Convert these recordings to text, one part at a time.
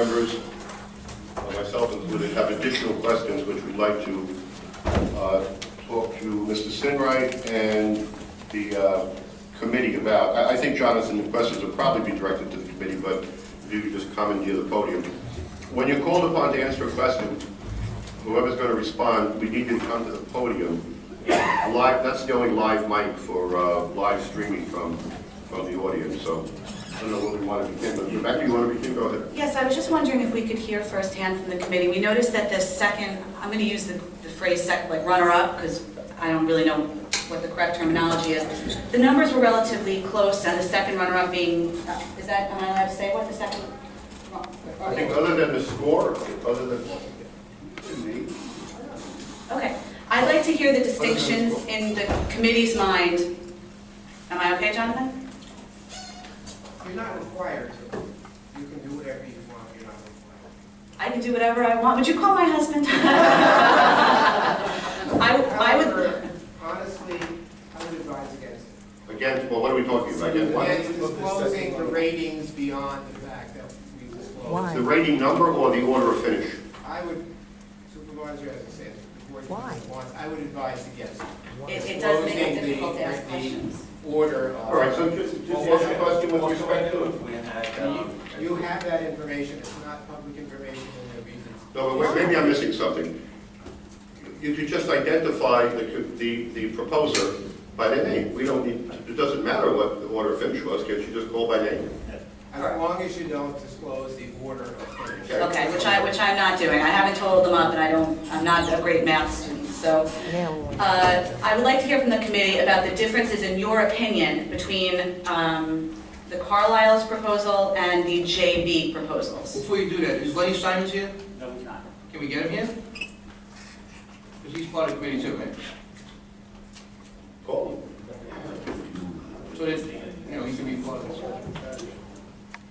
members, myself included, have additional questions which we'd like to talk to Mr. Sinwright and the committee about. I think, Jonathan, the questions will probably be directed to the committee, but if you could just come near the podium. When you're called upon to answer a question, whoever's going to respond, we need you to come to the podium. Live, that's the only live mic for live streaming from the audience. So I don't know what we want to begin, but Rebecca, you want to begin? Go ahead. Yes, I was just wondering if we could hear firsthand from the committee. We noticed that the second, I'm going to use the phrase second, like runner-up, because I don't really know what the correct terminology is. The numbers were relatively close, and the second runner-up being, is that, am I allowed to say what the second? I think other than the score, other than me. Okay. I'd like to hear the distinctions in the committee's mind. Am I okay, Jonathan? You're not required to. You can do whatever you want. You're not required. I can do whatever I want. Would you call my husband? I would. Honestly, I would advise against it. Against, well, what are we talking about? Against disclosing the ratings beyond the fact that we disclose. Why? The rating number or the order of finish? I would, Supervisor, as I said, Why? I would advise against it. It does make it difficult to ask questions. Order. All right, so just ask the question with respect to it. You have that information. It's not public information in the reasons. No, but wait, maybe I'm missing something. You could just identify the proposer by their name. We don't need, it doesn't matter what the order of finish was, can't you just call by name? As long as you don't disclose the order of finish. Okay, which I'm not doing. I haven't totaled them up, and I'm not a great math student. So I would like to hear from the committee about the differences in your opinion between the Carlyle's proposal and the JB proposals. Before you do that, is Lenny Simons here? No, he's not. Can we get him here? Because he's part of the committee too, right? Call them. So that, he can be part of this.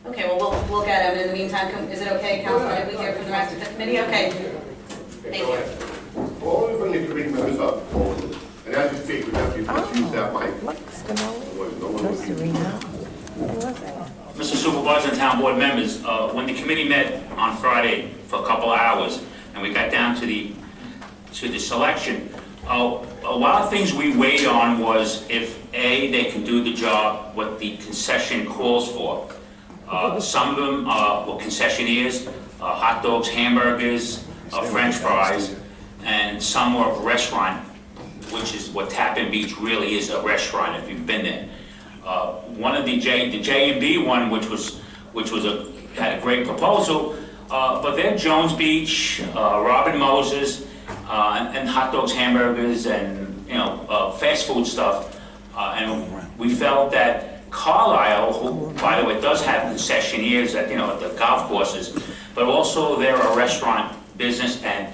Okay, well, we'll get him. In the meantime, is it okay, Councilman, if we hear from the rest of the committee? Okay. Thank you. All of bring the committee members up, all of them. And as you speak, we have to use that mic. Look, Spinelli. No one will see. Serena. Who was that? Mr. Supervisor and Town Board members, when the committee met on Friday for a couple of hours, and we got down to the selection, a lot of things we weighed on was if A, they can do the job what the concession calls for. Some of them were concessionaires, hot dogs, hamburgers, French fries, and some were restaurant, which is what TAPPEN Beach really is, a restaurant if you've been there. One of the J&B one, which had a great proposal, but they're Jones Beach, Robin Moses, and hot dogs, hamburgers, and fast food stuff. And we felt that Carlyle, who, by the way, does have concessionaires at the golf courses, but also they're a restaurant business, and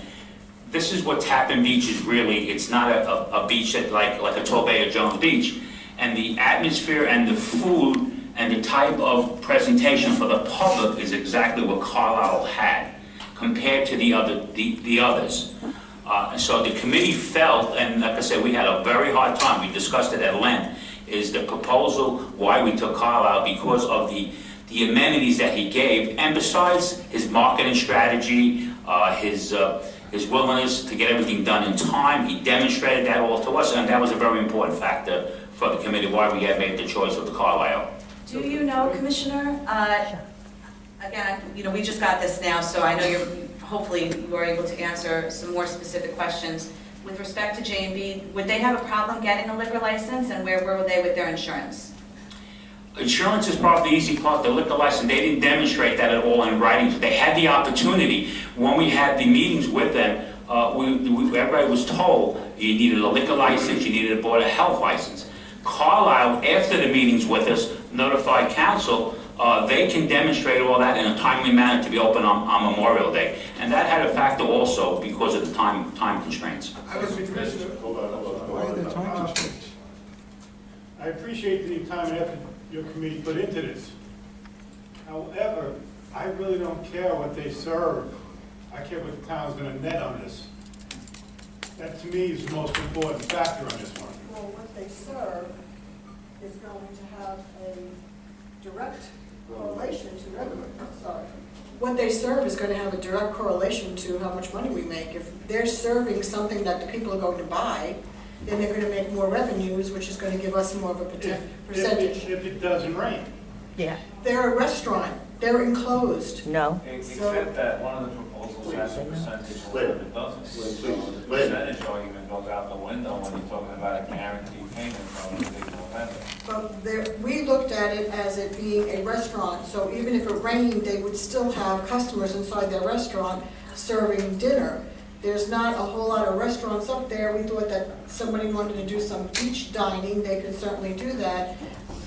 this is what TAPPEN Beach is really. It's not a beach that like a T.O.B. or Jones Beach, and the atmosphere and the food and the type of presentation for the public is exactly what Carlyle had compared to the others. So the committee felt, and like I said, we had a very hard time. We discussed it at length. Is the proposal why we took Carlyle because of the amenities that he gave, and besides his marketing strategy, his willingness to get everything done in time. He demonstrated that all to us, and that was a very important factor for the committee why we had made the choice of the Carlyle. Do you know, Commissioner? Again, we just got this now, so I know hopefully you are able to answer some more specific questions. With respect to J&B, would they have a problem getting a liquor license, and where were they with their insurance? Insurance is probably the easy part. The liquor license, they didn't demonstrate that at all in writing. They had the opportunity. When we had the meetings with them, everybody was told you needed a liquor license, you needed a Board of Health license. Carlyle, after the meetings with us, notified council they can demonstrate all that in a timely manner to be open on Memorial Day. And that had a factor also because of the time constraints. Why are there time constraints? I appreciate the time and effort your committee put into this. However, I really don't care what they serve. I care what the town's going to net on this. That to me is the most important factor on this one. Well, what they serve is going to have a direct correlation correlation to revenue, sorry. What they serve is going to have a direct correlation to how much money we make. If they're serving something that the people are going to buy, then they're going to make more revenues, which is going to give us more of a percentage. If it doesn't rain. Yeah. They're a restaurant, they're enclosed. No. Except that one of the proposals has a percentage and one of it doesn't. So the percentage argument goes out the window when you're talking about a guaranteed payment from a particular vendor. But we looked at it as it being a restaurant, so even if it rained, they would still have customers inside their restaurant serving dinner. There's not a whole lot of restaurants up there. We thought that somebody wanted to do some beach dining, they could certainly do that.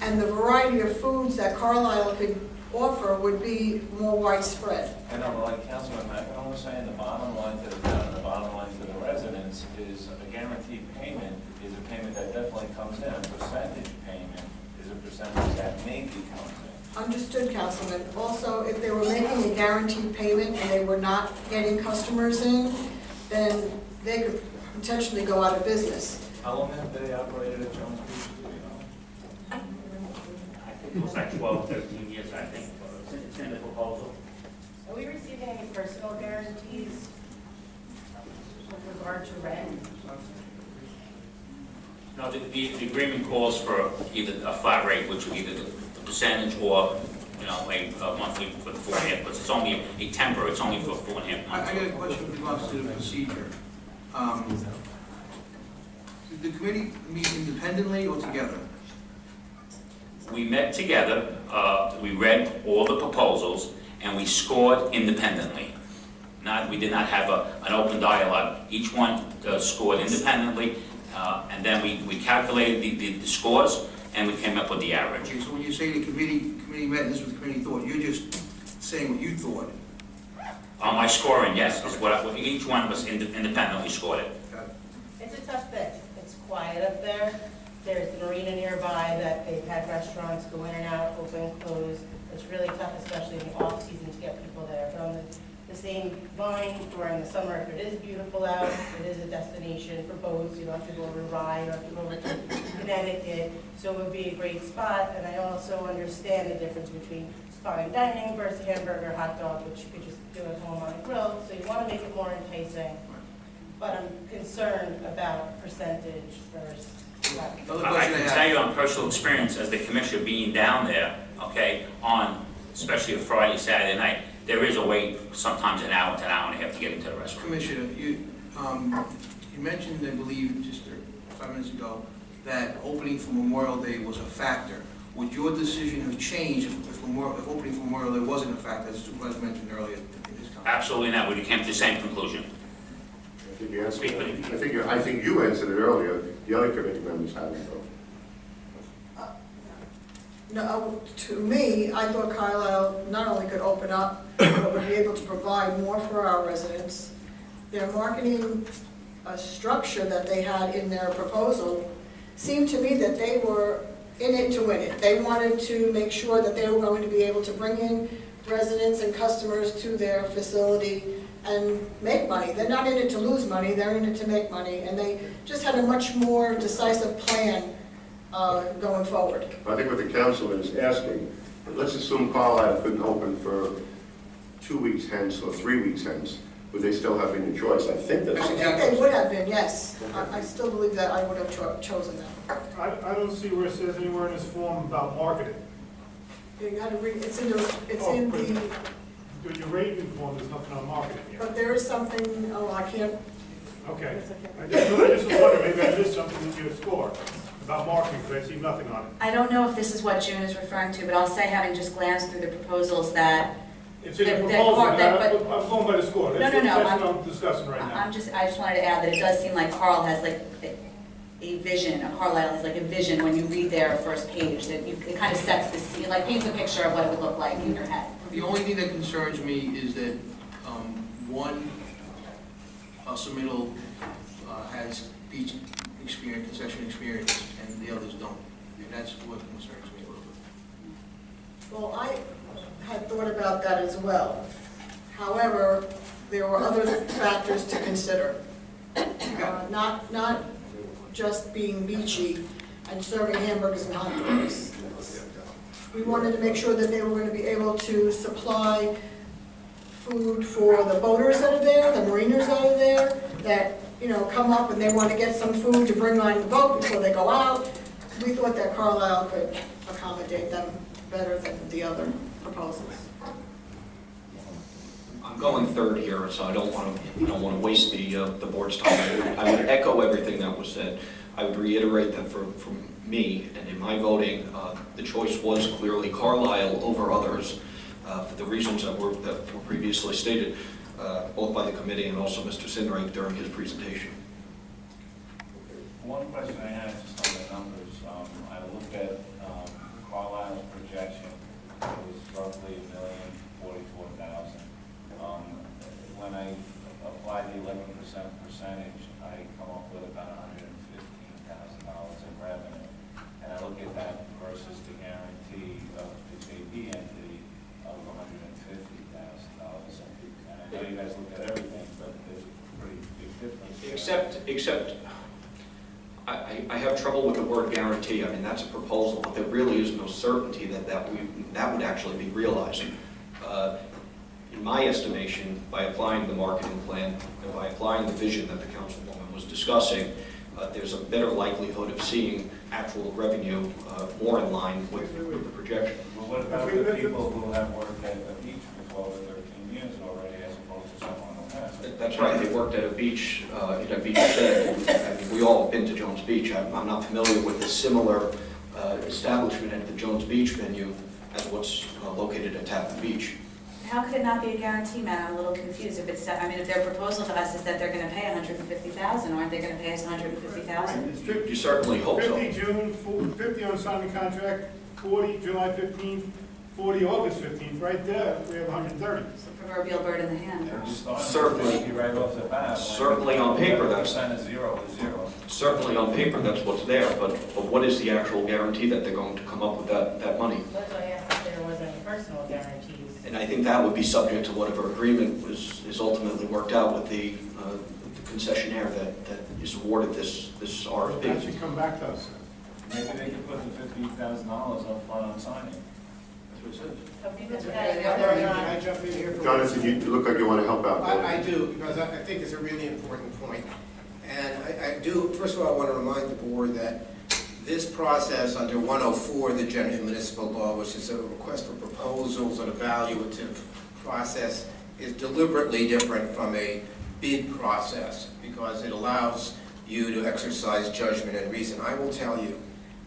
And the variety of foods that Carlyle could offer would be more widespread. I know, but like Councilman McEnroe was saying, the bottom line to the town and the bottom line to the residents is a guaranteed payment is a payment that definitely comes in. A percentage payment is a percentage that maybe comes in. Understood, Councilman. Also, if they were making a guaranteed payment and they were not getting customers in, then they could potentially go out of business. How long have they operated at Jones Beach? Do you know? I think it was like 12, 13 years, I think. It's in the proposal. Are we receiving any personal guarantees with regard to rent? No, the agreement calls for either a flat rate, which would be the percentage, or, you know, a monthly for the 4.5, but it's only a temper, it's only for 4.5 months. I got a question with regards to the procedure. Did the committee meet independently or together? We met together, we read all the proposals, and we scored independently. We did not have an open dialogue. Each one scored independently, and then we calculated the scores, and we came up with the average. Okay, so when you say the committee met and this is what the committee thought, you're just saying what you thought? My scoring, yes, is what each one was independently scored it. It's a tough bit. It's quiet up there. There's the marina nearby that they've had restaurants go in and out, open, close. It's really tough, especially in the off season, to get people there. But on the same line, during the summer, if it is beautiful out, it is a destination for boats. You don't have to go over Rye, you don't have to go over to Connecticut. So it would be a great spot. And I also understand the difference between fine dining versus hamburger, hot dog, which you could just do at home on a grill. So you want to make it more enticing. But I'm concerned about percentage versus. I can tell you on personal experience as the commissioner being down there, okay, on especially a Friday, Saturday night, there is a wait sometimes an hour to an hour and a half to get into the restaurant. Commissioner, you mentioned, I believe, just 5 minutes ago, that opening for Memorial Day was a factor. Would your decision have changed if opening for Memorial Day wasn't a factor, as the Supervisor mentioned earlier in his comment? Absolutely not. We came to the same conclusion. I think you answered it earlier. The other committee members haven't, though. No, to me, I thought Carlyle not only could open up, but would be able to provide more for our residents. Their marketing structure that they had in their proposal seemed to me that they were in it to win it. They wanted to make sure that they were going to be able to bring in residents and customers to their facility and make money. They're not in it to lose money, they're in it to make money, and they just had a much more decisive plan going forward. I think what the councilman is asking, let's assume Carlyle couldn't open for 2 weeks hence or 3 weeks hence. Would they still have any choice? I think that's... I think they would have been, yes. I still believe that I would have chosen that. I don't see where it says anywhere in this form about marketing. You gotta read, it's in the, Your rating form, there's nothing on marketing here. but there is something, oh, I can't. Okay. I just was wondering, maybe I missed something in your score about marketing, because I see nothing on it. I don't know if this is what June is referring to, but I'll say, having just glanced through the proposals, that It's in the proposal, I'm going by the score. That's what I'm discussing right now. I just wanted to add that it does seem like Carl has like a vision, Carlyle has like a vision when you read their first page, that it kind of sets the scene, like paints a picture of what it would look like in your head. The only thing that concerns me is that one submittal has beach experience, concession experience, and the others don't. And that's what concerns me a little bit. Well, I had thought about that as well. However, there were other factors to consider. Not just being beachy and serving hamburgers and hot dogs. We wanted to make sure that they were going to be able to supply food for the boaters that are there, the mariners that are there, that, you know, come up and they want to get some food to bring on the boat before they go out. We thought that Carlyle could accommodate them better than the other proposals. I'm going third here, so I don't want to waste the board's time. I would echo everything that was said. I would reiterate that for me and in my voting, the choice was clearly Carlyle over others for the reasons that were previously stated, both by the committee and also Mr. Sinreich during his presentation. One question I had just on the numbers. I looked at Carlyle's projection. It was roughly $1,044,000. When I apply the 11% percentage, I come up with about $115,000 in revenue. And I look at that versus the guarantee of the J.B. entity of $150,000. And I know you guys look at everything, but there's a pretty big difference. Except I have trouble with the word guarantee. I mean, that's a proposal, but there really is no certainty that would actually be realized. In my estimation, by applying the marketing plan and by applying the vision that the councilwoman was discussing, there's a better likelihood of seeing actual revenue more in line with the projection. Well, what about the people who have worked at the beach for 12 or 13 years already, as opposed to someone who hasn't? That's right. They worked at a beach, setting. I mean, we all have been to Jones Beach. I'm not familiar with a similar establishment at the Jones Beach venue as what's located at TAPPEN Beach. How could it not be a guarantee, Matt? I'm a little confused. If it's, I mean, if their proposal to us is that they're going to pay $150,000, aren't they going to pay us $150,000? It's 50, You certainly hope so. 50 June, 50 on signing contract, 40 July 15th, 40 August 15th. Right there, we have 130. It's the proverbial bird in the hand. Certainly. Right off the bat. Certainly on paper, that's percent is zero. certainly on paper that's what's there. But what is the actual guarantee that they're going to come up with that money? That's why I asked if there was any personal guarantees. And I think that would be subject to whatever agreement is ultimately worked out with the concessionaire that is awarded this That RFP. should come back to us. Maybe they could put the $50,000 up front on signing. That's what it says. Have you looked Can at whether or not? I jump in here for Jonathan, you look like you want to help out. I do, because I think it's a really important point. And I do, first of all, I want to remind the board that this process under 104 of the General Municipal Law, which is a request for proposals and evaluative process, is deliberately different from a bid process because it allows you to exercise judgment and reason. I will tell you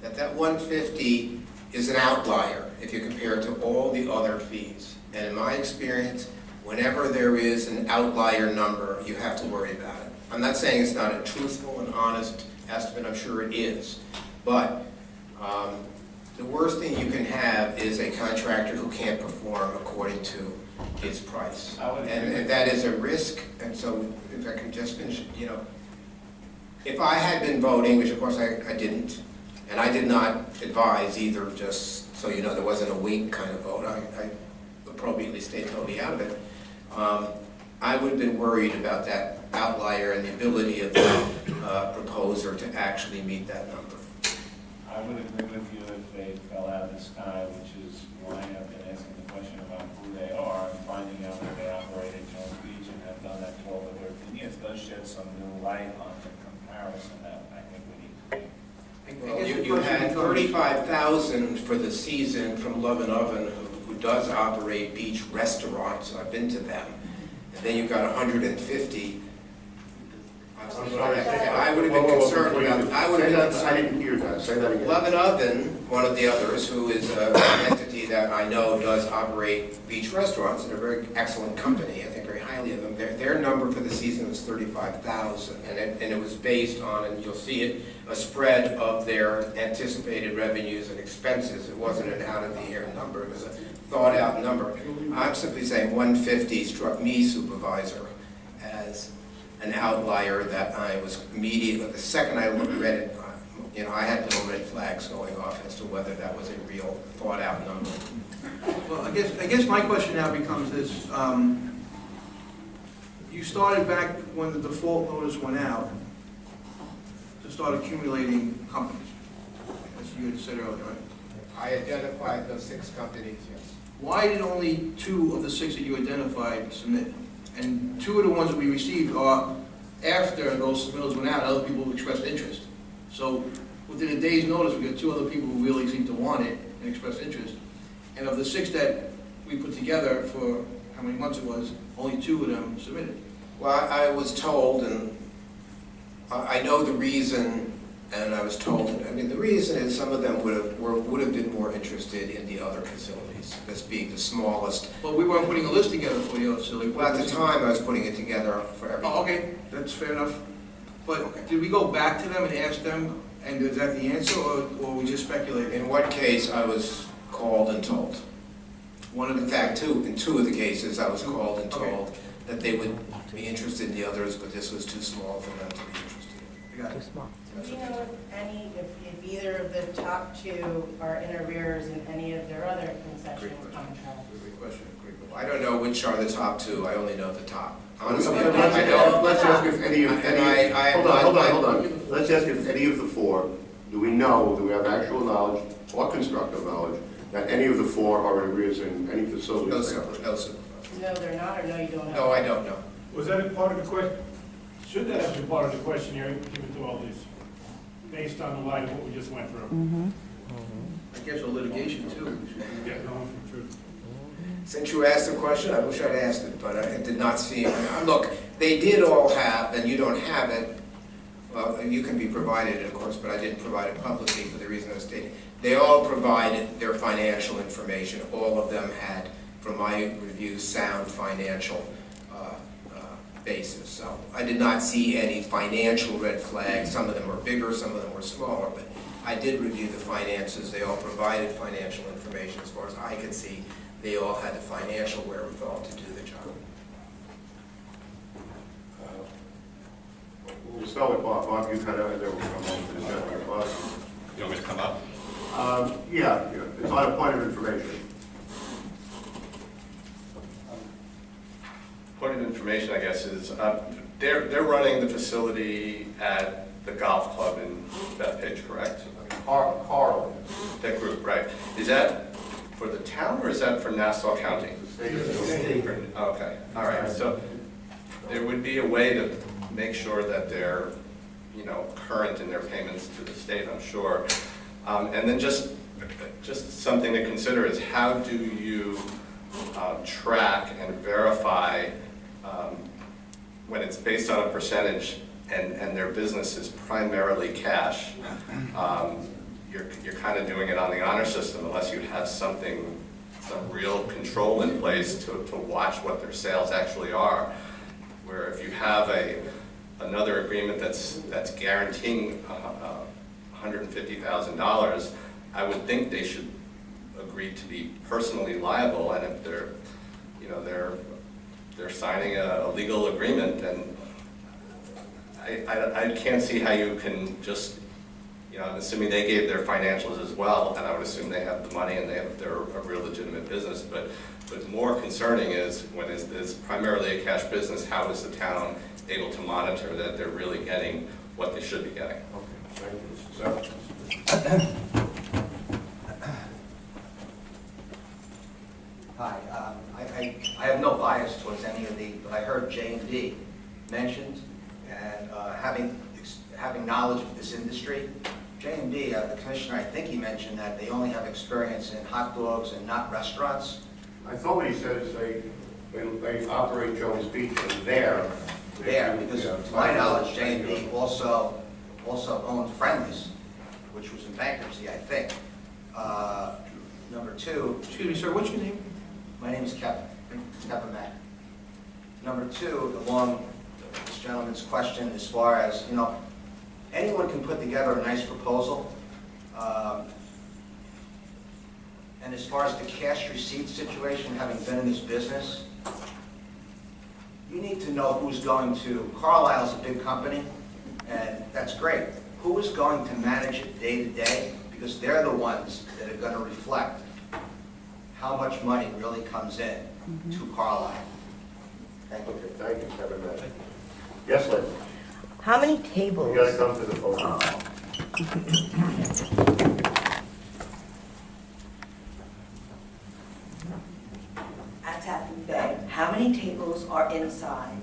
that that 150 is an outlier if you compare it to all the other fees. And in my experience, whenever there is an outlier number, you have to worry about it. I'm not saying it's not a truthful and honest estimate, I'm sure it is. But the worst thing you can have is a contractor who can't perform according to his price. And that is a risk, and so if I can just finish, you know, if I had been voting, which of course I didn't, and I did not advise either, just so you know, there wasn't a wink kind of vote, I appropriately stayed totally out of it, I would have been worried about that outlier and the ability of the proposer to actually meet that number. I would agree with you if they fell out of the sky, which is why I've been asking the question about who they are and finding out that they operate at Jones Beach and have done that 12 or 13 years does shed some new light on the comparison that I think we need to make. Well, you had 35,000 for the season from Love and Oven, who does operate beach restaurants. I've been to them. And then you got 150. I'm sorry. I would have been concerned about. I would have been concerned. I didn't hear that. Say that again. Love and Oven, one of the others, who is an entity that I know does operate beach restaurants, and a very excellent company. I think very highly of them. Their number for the season was 35,000, and it was based on, and you'll see it, a spread of their anticipated revenues and expenses. It wasn't an out-of-the-air number. It was a thought-out number. I'm simply saying 150 struck me, Supervisor, as an outlier that I was immediately, the second I read it, you know, I had little red flags going off as to whether that was a real thought-out number. Well, I guess my question now becomes this. You started back when the default notice went out to start accumulating companies, as you had said earlier, right? I identified those 6 companies, yes. Why did only 2 of the 6 that you identified submit? And 2 of the ones that we received are after those submittals went out, other people expressed interest. So within a day's notice, we got 2 other people who really seemed to want it and expressed interest. And of the 6 that we put together for how many months it was, only 2 of them submitted. Well, I was told, and I know the reason, and I was told, I mean, the reason is some of them would have been more interested in the other facilities, this being the smallest. But we weren't putting a list together for the other facility. Well, at the time, I was putting it together for everyone. Oh, okay, that's fair enough. But did we go back to them and ask them, and is that the answer, or we just speculated? In what case, I was called and told. One of In the fact, in two of the cases, I was called and Okay. told that they would be interested in the others, but this was too small for them to be interested in. I got Too it. small. Do you know if either of the top 2 are in arrears in any of their other concession contracts? Great question, great question. I don't know which are the top 2, I only know the top. Honestly, Let's I don't. let's ask if any of, hold on. I- Let's ask if any of the 4, do we have actual knowledge or constructive knowledge that any of the 4 are in arrears in any facilities? No, they sir, operate? no, sir. No, they're not, or no, you don't know? No, I don't know. Was that a part of the question? Should that have been part of the questionnaire given to all these, based on the light of what we just went through? I guess a litigation too. Yeah, no, for truth. Since you asked the question, I wish I'd asked it, but I did not see it. Look, they did all have, and you don't have it, well, you can be provided it, of course, but I didn't provide it publicly for the reason I was stating. They all provided their financial information. All of them had, from my review, sound financial basis. So I did not see any financial red flags. Some of them were bigger, some of them were smaller, but I did review the finances. They all provided financial information. As far as I could see, they all had the financial wherewithal to do the job. We'll start with Bob. Bob, you kind of, and then we'll come on to the gentleman. Bob? You want me to come up? Yeah, it's on a point of information. Point of information, I guess, is they're running the facility at the golf club in Bethpage, correct? Carlyle. That group, right. Is that for the town or is that for Nassau County? Okay, all right. So there would be a way to make sure that they're, current in their payments to the state, I'm sure. And then just something to consider is how do you track and verify when it's based on a percentage and their business is primarily cash. You're kind of doing it on the honor system unless you have some real control in place to watch what their sales actually are. Where if you have another agreement that's guaranteeing $150,000, I would think they should agree to be personally liable, and if they're signing a legal agreement, then I can't see how you can just, I'm assuming they gave their financials as well, and I would assume they have the money and they're a real legitimate business, but more concerning is when it's primarily a cash business, how is the town able to monitor that they're really getting what they should be getting? Okay, thank you. Mr. Hi, I have no bias towards any of but I heard J&D mentioned, and having knowledge of this industry. J&D, the commissioner, I think he mentioned that they only have experience in hot dogs and not restaurants. I thought what he said is they operate Jones Beach and there, Because to my knowledge, J&D also owned Friendly's, which was in bankruptcy, I think. Number 2. Excuse me, sir, what's your name? My name is Kevin Mack. Number 2, along this gentleman's question, as far as, anyone can put together a nice proposal. And as far as the cash receipt situation, having been in this business, you need to know who's going to, Carlyle's a big company, and that's great. Who is going to manage it day to day? Because they're the ones that are going to reflect how much money really comes in to Carlyle. Thank you. Okay, thank you, Kevin. Yes, Lynn? How many You tables? gotta come to the podium. at Tappan Bay, how many tables are inside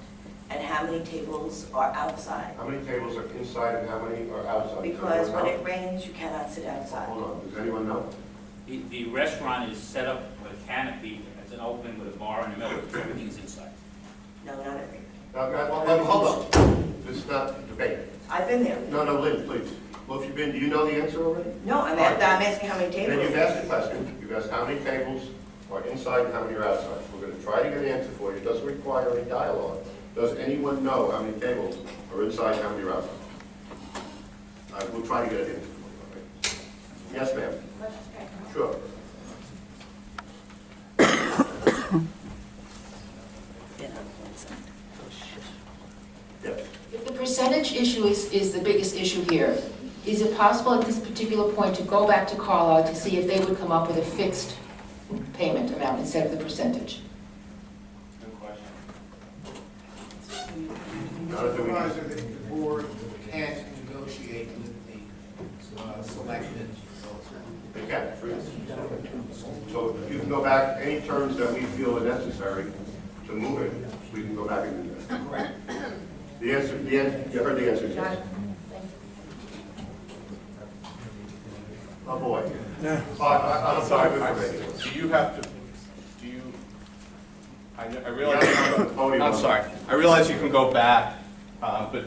and how many tables are outside? How many tables are inside and how many are outside? Because Does when anyone it rains, you cannot sit know? outside. Hold on, does anyone know? The restaurant is set up with a canopy, it's an open with a bar in the middle, everything's inside. No, not every. Hold on, this is not a debate. I've been there. No, Lynn, please. Well, if you've been, do you know the answer already? No, I'm asking how many Then you've tables. asked the question, you've asked how many tables are inside and how many are outside. We're going to try to get an answer for you, it doesn't require any dialogue. Does anyone know how many tables are inside and how many are outside? We'll try to get an answer for you, all right? Yes, ma'am? Sure. Yes. If the percentage issue is the biggest issue here, is it possible at this particular point to go back to Carlyle to see if they would come up with a fixed payment amount instead of the percentage? Good question. Supervisor, the board can't negotiate with the selected. They can. So you can go back, any terms that we feel are necessary to move it, we can go back and do that. Correct. The answer, you heard the answer, yes. Oh, boy. I'm sorry. Do you have to, I realize, Yeah. I'm sorry, I realize you can go back, but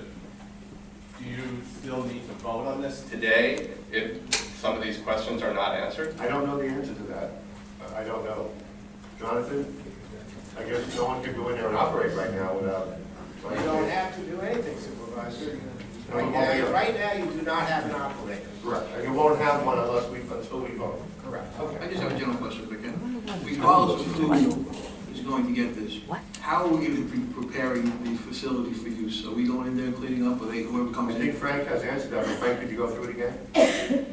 do you still need to vote on this today if some of these questions are not answered? I don't know the answer to that. I don't know. Jonathan, I guess no one can go in there and operate right now without. You don't have to do anything, Supervisor. Right now, you do not have an operator. Correct. And you won't have one until we vote. Correct. I just have a general question if I can. Regardless of who is going to get this, how are we going to be preparing the facility for use? Are we going in there and cleaning up, or whoever I comes in? think Frank has answered that. Frank, could you go through it again?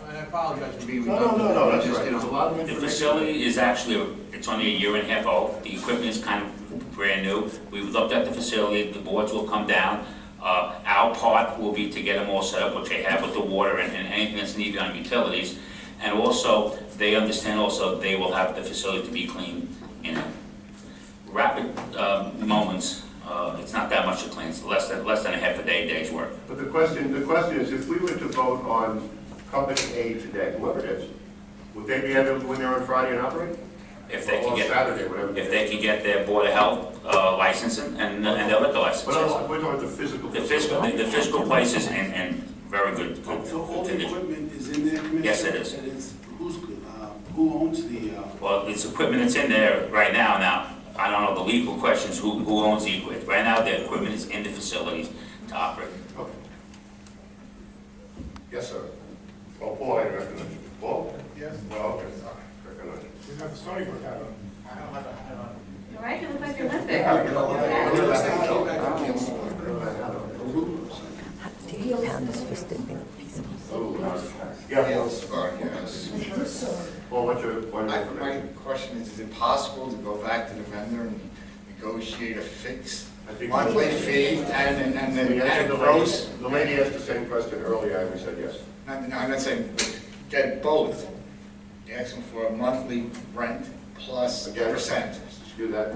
I apologize for being No, redundant. that's Just, right. you know, There's a lot of The information. facility is actually, it's only a year and a half old. The equipment is kind of brand new. We've looked at the facility, the boards will come down. Our part will be to get them all set up, which they have with the water and anything that's needed on utilities. And also, they understand also they will have the facility to be clean in rapid moments. It's not that much to clean, it's less than a half a day's work. But the question is, if we were to vote on Company A today, whoever it is, would they be able to go in there on Friday and operate? If they Or can get, Saturday, whatever. if they can get their Board of Health licensing and their liquor license. But also, we're talking the physical. The physical place is in very good So all the condition. equipment is in there, Commissioner? Yes, it is. And it's, who owns the, Well, it's equipment that's in there right now. Now, I don't know the legal questions, who owns the equipment. Right now, the equipment is in the facilities to operate. Okay. Yes, sir. Oh, Paul, I recognize you. Paul? Yes, Well, okay, sorry. Recognize you. we have the Stony Brook hat on. All right, you look like you're limping. He pound his fist at me. Yeah. Yes, yes. Paul, what's your point of My information? question is it possible to go back to the vendor and negotiate a fixed I think monthly fee and then gross? The lady asked the same question earlier, and we said yes. I'm not saying, but get both. You're asking for a monthly rent plus a Again, percent. Let's do that.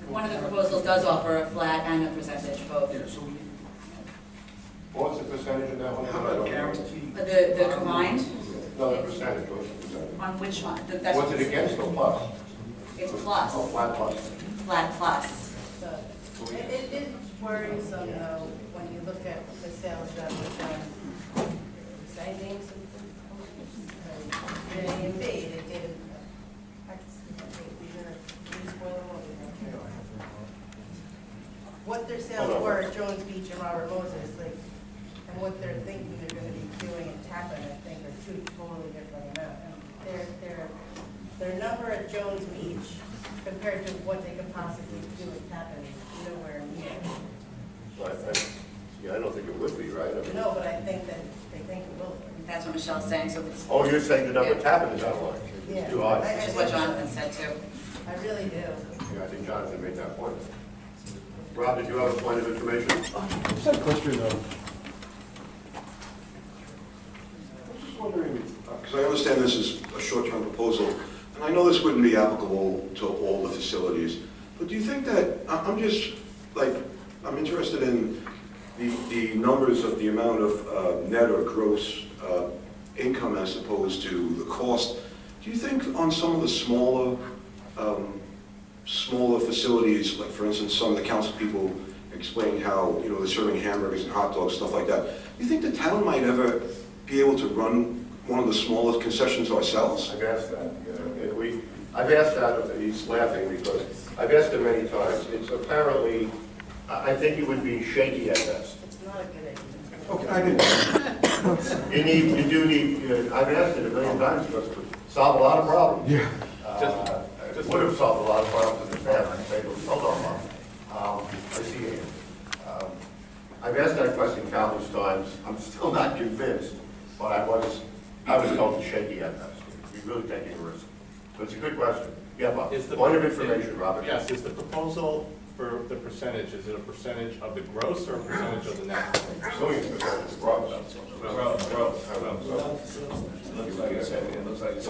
One of the proposals does offer a flat and a percentage both. Yeah, so What's the percentage of that one? how about guarantee? The combined, No, the percentage, what's the percentage? on which one? That's- What's it against or plus? It's plus, Oh, flat plus. flat plus. It is worrisome though, when you look at the sales that were done, citing something. And they did, what their sales were at Jones Beach and Robert Moses, like, and what they're thinking they're gonna be doing at Tappan, I think are two totally different amounts. And their number at Jones Beach compared to what they could possibly do at Tappan is nowhere near. Yeah, I don't think it would be, right? I mean- No, but I think that they think it will. That's what Michelle's saying, so it's. Oh, you're saying the number tapping is out of line? Yeah. It's too high. Which is what Jonathan said too. I really do. Yeah, I think Jonathan made that point. Rob, did you have a point of information? Just had a question though. wondering, because I understand this is a short-term proposal, and I know this wouldn't be applicable to all the facilities, but do you think that, I'm interested in the numbers of the amount of net or gross income as opposed to the cost. Do you think on some of the smaller facilities, like for instance, some of the council people explained how, they're serving hamburgers and hot dogs, stuff like that. Do you think the town might ever be able to run one of the smallest concessions ourselves? I've asked that. I've asked that, he's laughing because I've asked him many times. It's apparently, I think it would be shaky at best. It's not a good idea. Okay, I didn't. You do need, I've asked it a million times because it would solve a lot of problems. Yeah. It would have solved a lot of problems in the past. Hold on, Mom. I see you. I've asked that question countless times. I'm still not convinced, but I was told it's shaky at best. You're really taking a risk. But it's a good question. Yeah, Bob. Point of information, Robert. Yes, is the proposal for the percentage, is it a percentage of the gross or a percentage of the net? Assuming it's percentage of gross. It looks like it's.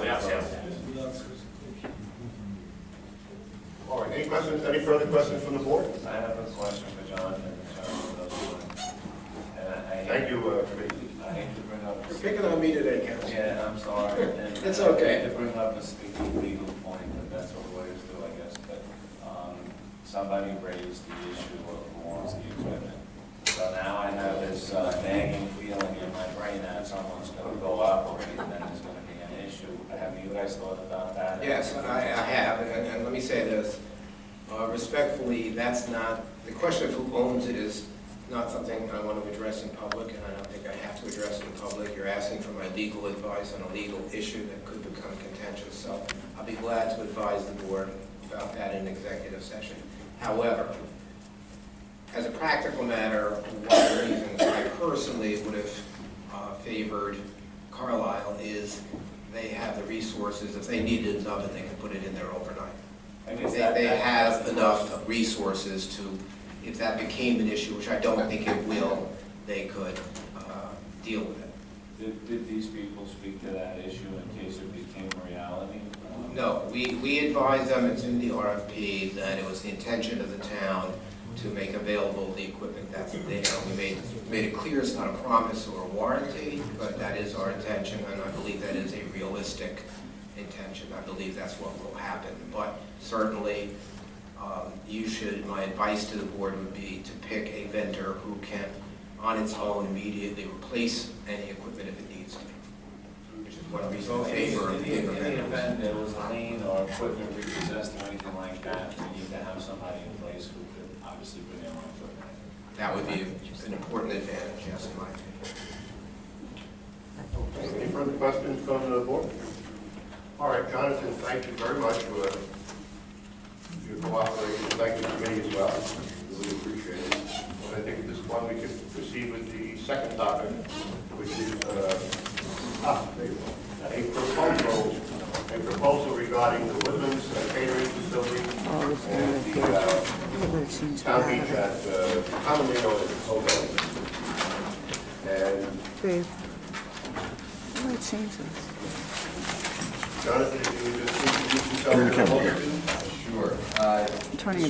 All right, any questions, any further questions from the board? I have a question for John. Thank you, committee. I hate to bring up. You're picking on me today, Council. Yeah, I'm sorry. And It's okay. I hate to bring up a sticky legal point, but that's what lawyers do, I guess. But somebody raised the issue of who owns the equipment. So now I have this nagging feeling in my brain that someone's going to go operate and then there's going to be an issue. Have you guys thought about that? Yes, I have, and let me say this. Respectfully, that's not, the question of who owns it is not something I want to address in public, and I don't think I have to address it in public. You're asking for my legal advice on a legal issue that could become contentious, so I'll be glad to advise the board about that in executive session. However, as a practical matter, one of the reasons I personally would have favored Carlyle is they have the resources. If they needed enough, they can put it in there overnight. They have enough resources to, if that became an issue, which I don't think it will, they could deal with it. Did these people speak to that issue in case it became a reality? No, we advised them, it's in the RFP, that it was the intention of the town to make available the equipment that's there. We made it clear it's not a promise or a warranty, but that is our intention, and I believe that is a realistic intention. I believe that's what will happen. But certainly, my advice to the board would be to pick a vendor who can, on its own, immediately replace any equipment if it needs to be. Which is one reason in favor of in the event there was a lien or equipment repossessed or anything like that, we need to have somebody in place who could obviously bring their own equipment. That would be an important advantage, yes, in my opinion. Any further questions from the board? All right, Jonathan, thank you very much for your cooperation. Thank you, committee, as well. Really appreciate it. And I think at this point we can proceed with the second topic, which is a proposal regarding the Woodlands catering facility and the town beach at commonly known as T.O.B. And Babe, I might change this. Jonathan, if you would just introduce yourself to the multitude. Sure. I'm turning it off.